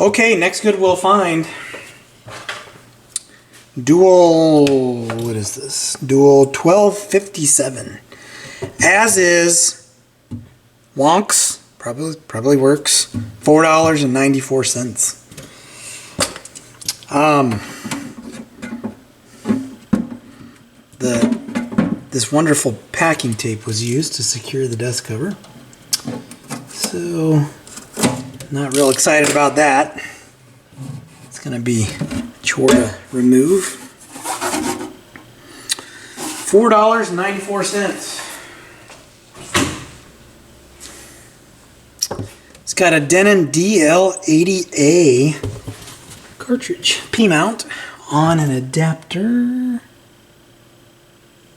Okay, next Goodwill Find. Dual, what is this? Dual 1257. As is, wonks, probably works. $4.94. This wonderful packing tape was used to secure the dust cover. So, not real excited about that. It's going to be a chore to remove. $4.94. It's got a Denon DL80A cartridge P-mount on an adapter.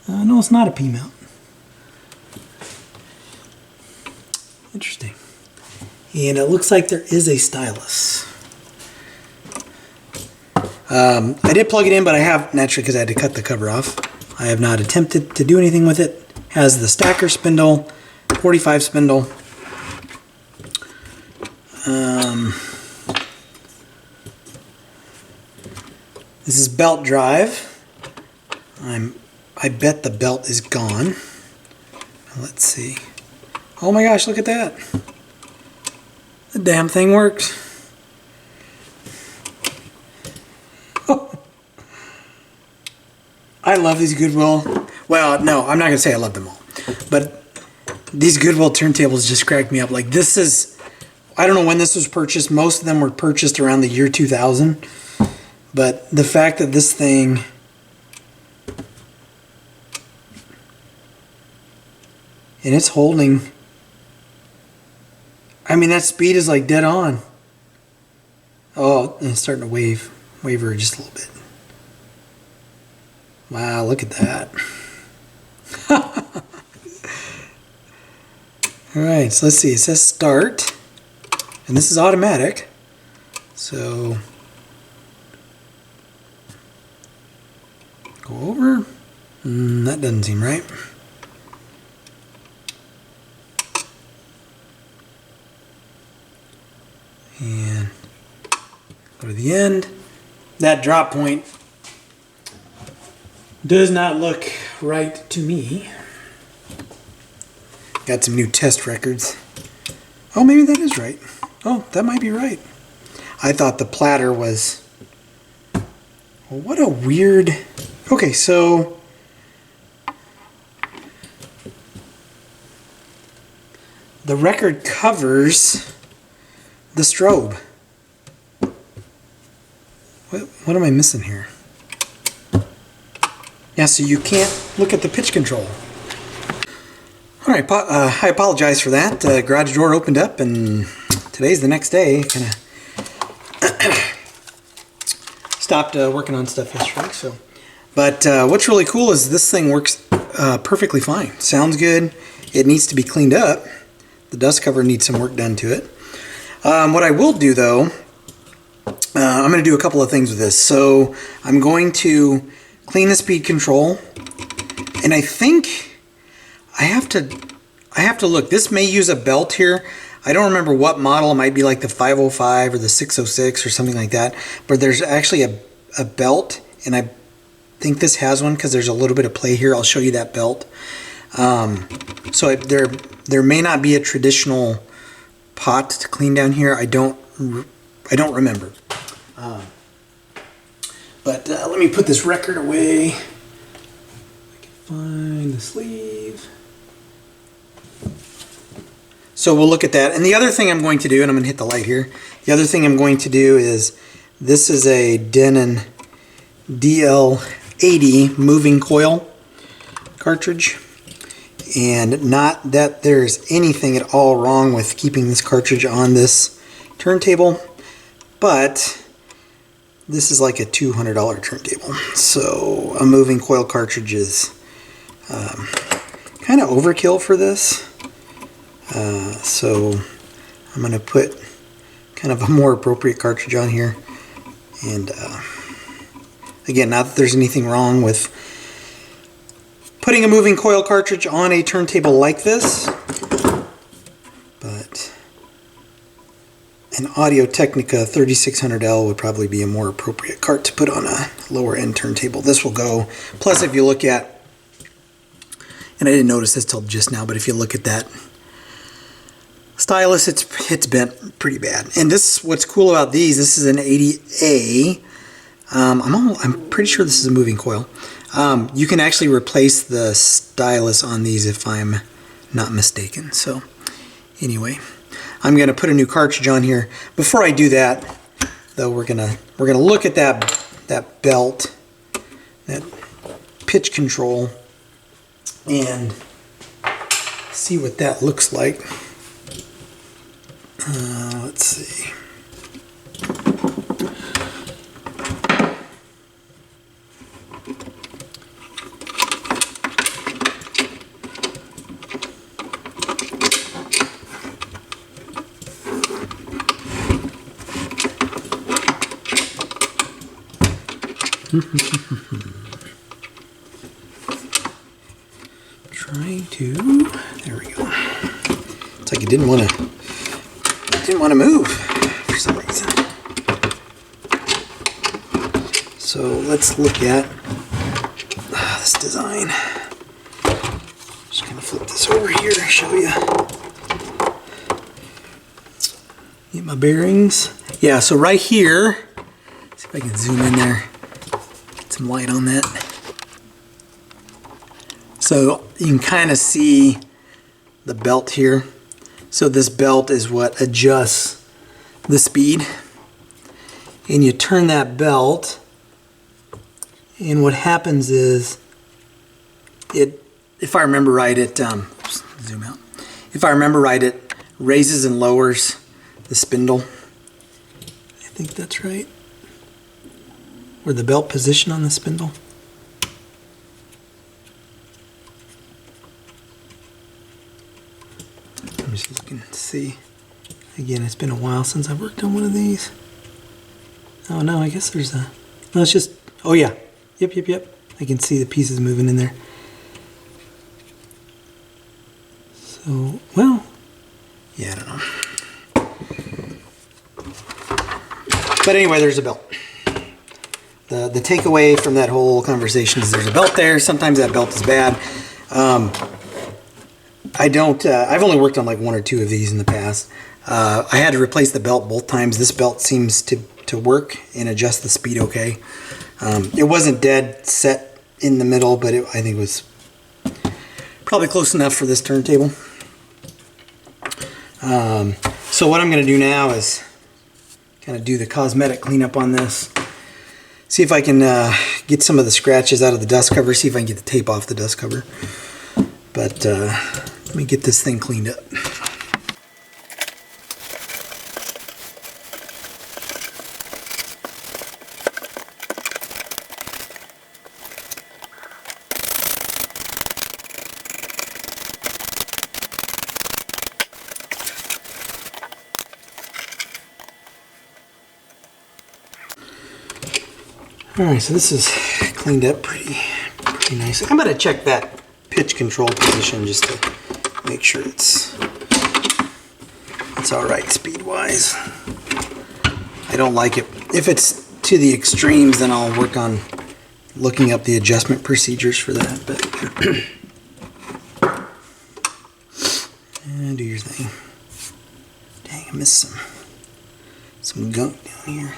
No, it's not a P-mount. Interesting. And it looks like there is a stylus. I did plug it in, but I have, naturally because I had to cut the cover off, I have not attempted to do anything with it. Has the stacker spindle, 45 spindle. This is belt drive. I bet the belt is gone. Let's see. Oh my gosh, look at that. The damn thing works. Oh. I love these Goodwill. Well, no, I'm not going to say I love them all. But these Goodwill turntables just cracked me up. Like, this is, I don't know when this was purchased. Most of them were purchased around the year 2000. But the fact that this thing and it's holding, I mean, that speed is like dead on. Oh, and it's starting to waver just a little bit. Wow, look at that. Alright, so let's see. It says start. And this is automatic. So go over. That doesn't seem right. And go to the end. That drop point does not look right to me. Got some new test records. Oh, maybe that is right. Oh, that might be right. I thought the platter was... Well, what a weird... Okay, so... The record covers the strobe. What am I missing here? Yeah, so you can't look at the pitch control. Alright, I apologize for that. Garage door opened up and today's the next day. Kind of stopped working on stuff yesterday. So, but what's really cool is this thing works perfectly fine. Sounds good. It needs to be cleaned up. The dust cover needs some work done to it. What I will do though, I'm going to do a couple of things with this. So I'm going to clean the speed control, and I think I have to look. This may use a belt here. I don't remember what model. It might be like the 505 or the 606 or something like that. But there's actually a belt, and I think this has one because there's a little bit of play here. I'll show you that belt. So there may not be a traditional pot to clean down here. I don't remember. But let me put this record away. I can find the sleeve. So we'll look at that. And the other thing I'm going to do, and I'm going to hit the light here. The other thing I'm going to do is, this is a Denon DL80 moving coil cartridge. And not that there's anything at all wrong with keeping this cartridge on this turntable, but this is like a $200 turntable. So a moving coil cartridge is kind of overkill for this. So I'm going to put kind of a more appropriate cartridge on here. And again, not that there's anything wrong with putting a moving coil cartridge on a turntable like this, but an Audio-Technica 3600L would probably be a more appropriate cart to put on a lower end turntable. This will go, plus if you look at, and I didn't notice this till just now, but if you look at that stylus, it's bent pretty bad. And this, what's cool about these, this is an 80A. I'm pretty sure this is a moving coil. You can actually replace the stylus on these if I'm not mistaken. So anyway, I'm gonna put a new cartridge on here. Before I do that, though, we're gonna look at that belt, that pitch control, and see what that looks like. Let's see. Trying to, there we go. It's like it didn't want to move for some reason. So let's look at this design. Just gonna flip this over here and show you. Get my bearings. Yeah, so right here, see if I can zoom in there. Get some light on that. So you can kind of see the belt here. So this belt is what adjusts the speed. And you turn that belt, and what happens is, if I remember right, zoom out. If I remember right, it raises and lowers the spindle. I think that's right. Or the belt position on the spindle. I'm just looking to see. Again, it's been a while since I've worked on one of these. Oh no, I guess there's a... No, it's just... Oh yeah. Yep. I can see the pieces moving in there. So, well... Yeah, I don't know. But anyway, there's a belt. The takeaway from that whole conversation is there's a belt there. Sometimes that belt is bad. I've only worked on like one or two of these in the past. I had to replace the belt both times. This belt seems to work and adjust the speed okay. It wasn't dead set in the middle, but I think it was probably close enough for this turntable. So what I'm going to do now is kind of do the cosmetic cleanup on this. See if I can get some of the scratches out of the dust cover. See if I can get the tape off the dust cover. But let me get this thing cleaned up. Alright, so this is cleaned up pretty nice. I'm going to check that pitch control position just to make sure it's alright speed-wise. I don't like it. If it's to the extremes, then I'll work on looking up the adjustment procedures for that. But do your thing. Dang, I missed some gunk down here.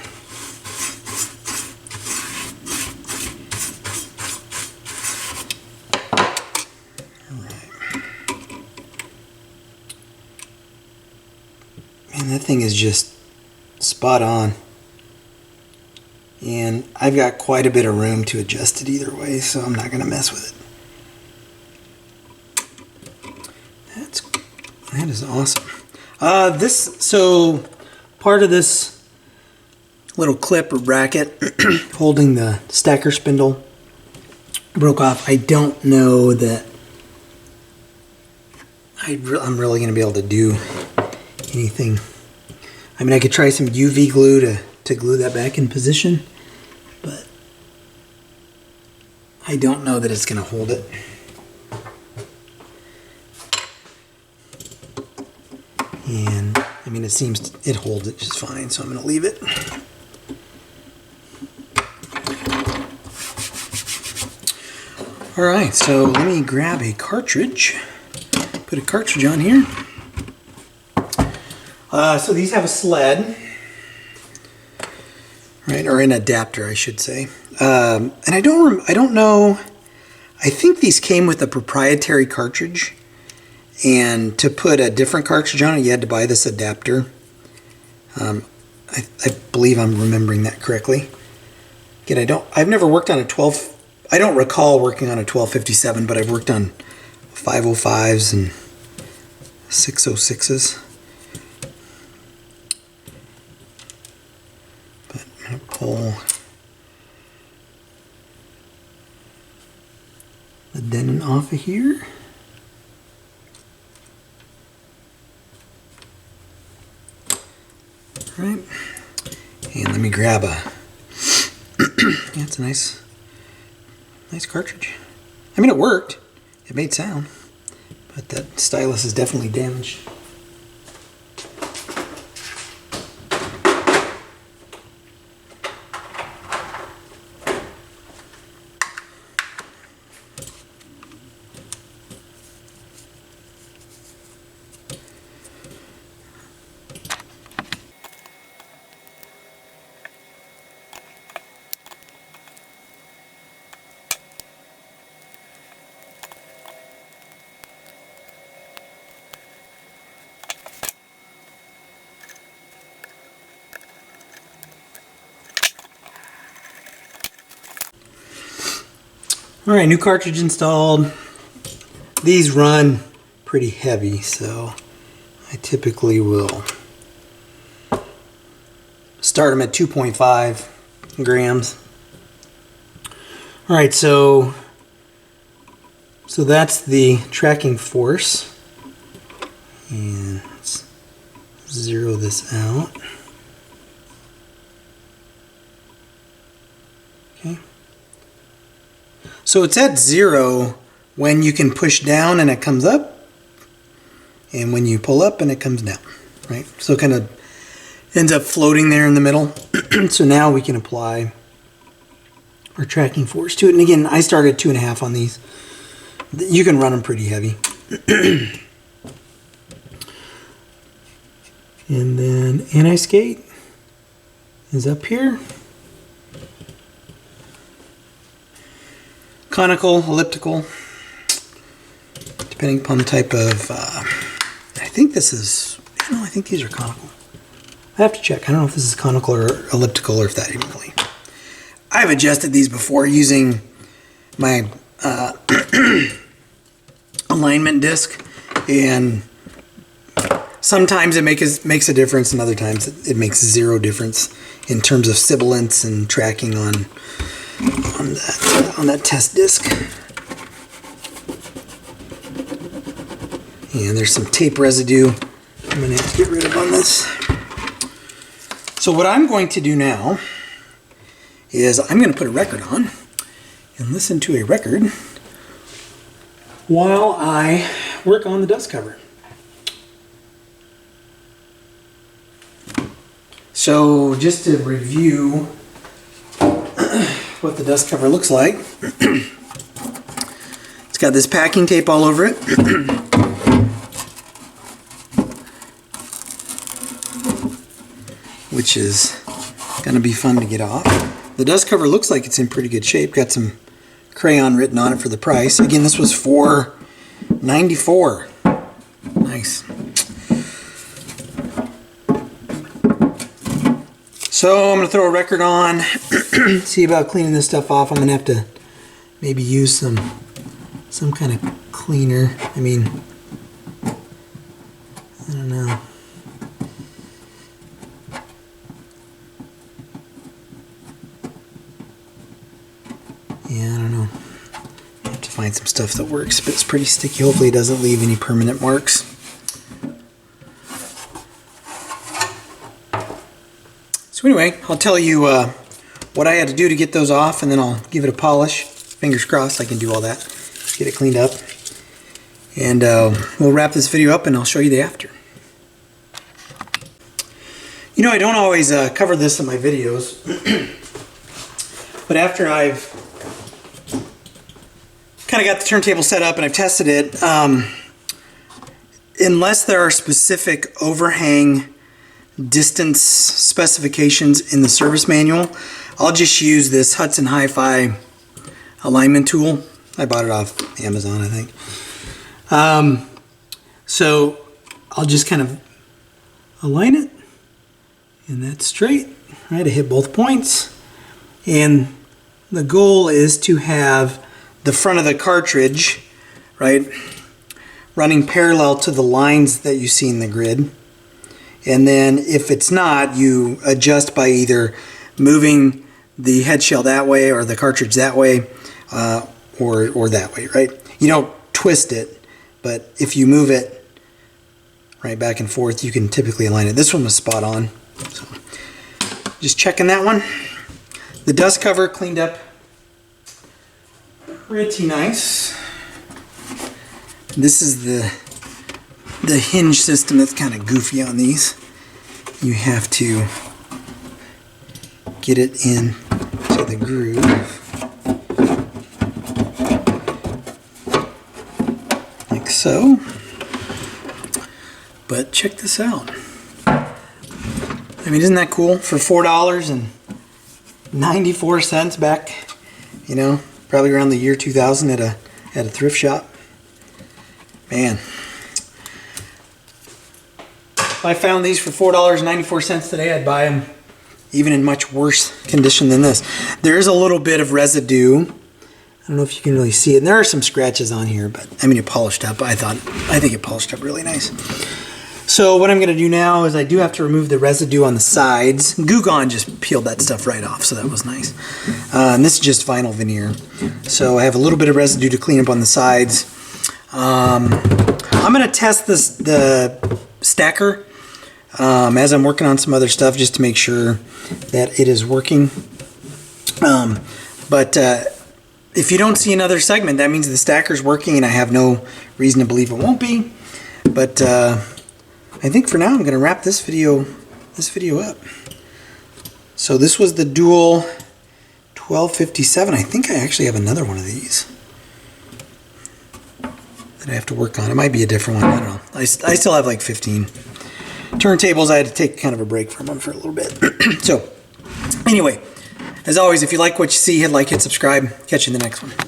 Man, that thing is just spot on. And I've got quite a bit of room to adjust it either way, so I'm not going to mess with it. That is awesome. So part of this little clip or bracket holding the stacker spindle broke off. I don't know that I'm really going to be able to do anything. I mean, I could try some UV glue to glue that back in position, but I don't know that it's going to hold it. And I mean, it seems it holds it just fine, so I'm going to leave it. Alright, so let me grab a cartridge. Put a cartridge on here. So these have a sled, right, or an adapter, I should say. And I don't know. I think these came with a proprietary cartridge, and to put a different cartridge on it, you had to buy this adapter. I believe I'm remembering that correctly. Again, I've never worked on a 12. I don't recall working on a 1257, but I've worked on 505s and 606s. But I'm going to pull the denon off of here. All right. And let me grab a, yeah, it's a nice cartridge. I mean, it worked. It made sound, but that stylus is definitely damaged. Alright, new cartridge installed. These run pretty heavy, so I typically will start them at 2.5 grams. Alright, so that's the tracking force. And let's zero this out. Okay. So it's at 0 when you can push down and it comes up, and when you pull up and it comes down, right? So it kind of ends up floating there in the middle. So now we can apply our tracking force to it. And again, I started 2.5 on these. You can run them pretty heavy. And then anti-skate is up here. Conical, elliptical, depending upon the type of, I think this is, no, I think these are conical. I have to check. I don't know if this is conical or elliptical, or if that even really. I've adjusted these before using my alignment disc, and sometimes it makes a difference, and other times it makes zero difference in terms of sibilance and tracking on that test disc. And there's some tape residue I'm going to have to get rid of on this. So what I'm going to do now is I'm going to put a record on and listen to a record while I work on the dust cover. So just to review what the dust cover looks like. It's got this packing tape all over it. Which is going to be fun to get off. The dust cover looks like it's in pretty good shape. Got some crayon written on it for the price. Again, this was $4.94. Nice. So I'm going to throw a record on, see about cleaning this stuff off. I'm going to have to maybe use some kind of cleaner. I mean, I don't know. Yeah, I don't know. I have to find some stuff that works, but it's pretty sticky. Hopefully it doesn't leave any permanent marks. So anyway, I'll tell you what I had to do to get those off, and then I'll give it a polish. Fingers crossed I can do all that. Get it cleaned up. And we'll wrap this video up and I'll show you the after. You know, I don't always cover this in my videos, but after I've kind of got the turntable set up and I've tested it, unless there are specific overhang distance specifications in the service manual, I'll just use this Hudson Hi-Fi alignment tool. I bought it off Amazon, I think. So I'll just kind of align it, and that's straight. Right, I hit both points, and the goal is to have the front of the cartridge, right, running parallel to the lines that you see in the grid. And then if it's not, you adjust by either moving the head shell that way or the cartridge that way, or that way, right? You don't twist it, but if you move it right back and forth, you can typically align it. This one was spot on. So just checking that one. The dust cover cleaned up pretty nice. This is the hinge system that's kind of goofy on these. You have to get it in to the groove. Like so. But check this out. I mean, isn't that cool? For $4.94 back, you know, probably around the year 2000 at a thrift shop. Man. If I found these for $4.94 today, I'd buy them even in much worse condition than this. There is a little bit of residue. I don't know if you can really see it. And there are some scratches on here, but I mean, it polished up. I think it polished up really nice. So what I'm going to do now is I do have to remove the residue on the sides. Goo Gone just peeled that stuff right off, so that was nice. And this is just vinyl veneer. So I have a little bit of residue to clean up on the sides. I'm going to test the stacker as I'm working on some other stuff just to make sure that it is working. But if you don't see another segment, that means the stacker's working, and I have no reason to believe it won't be. But I think for now I'm going to wrap this video up. So this was the Dual 1257. I think I actually have another one of these that I have to work on. It might be a different one. I don't know. I still have like 15 turntables. I had to take kind of a break from them for a little bit. So anyway, as always, if you like what you see, hit like, hit subscribe. Catch you in the next one.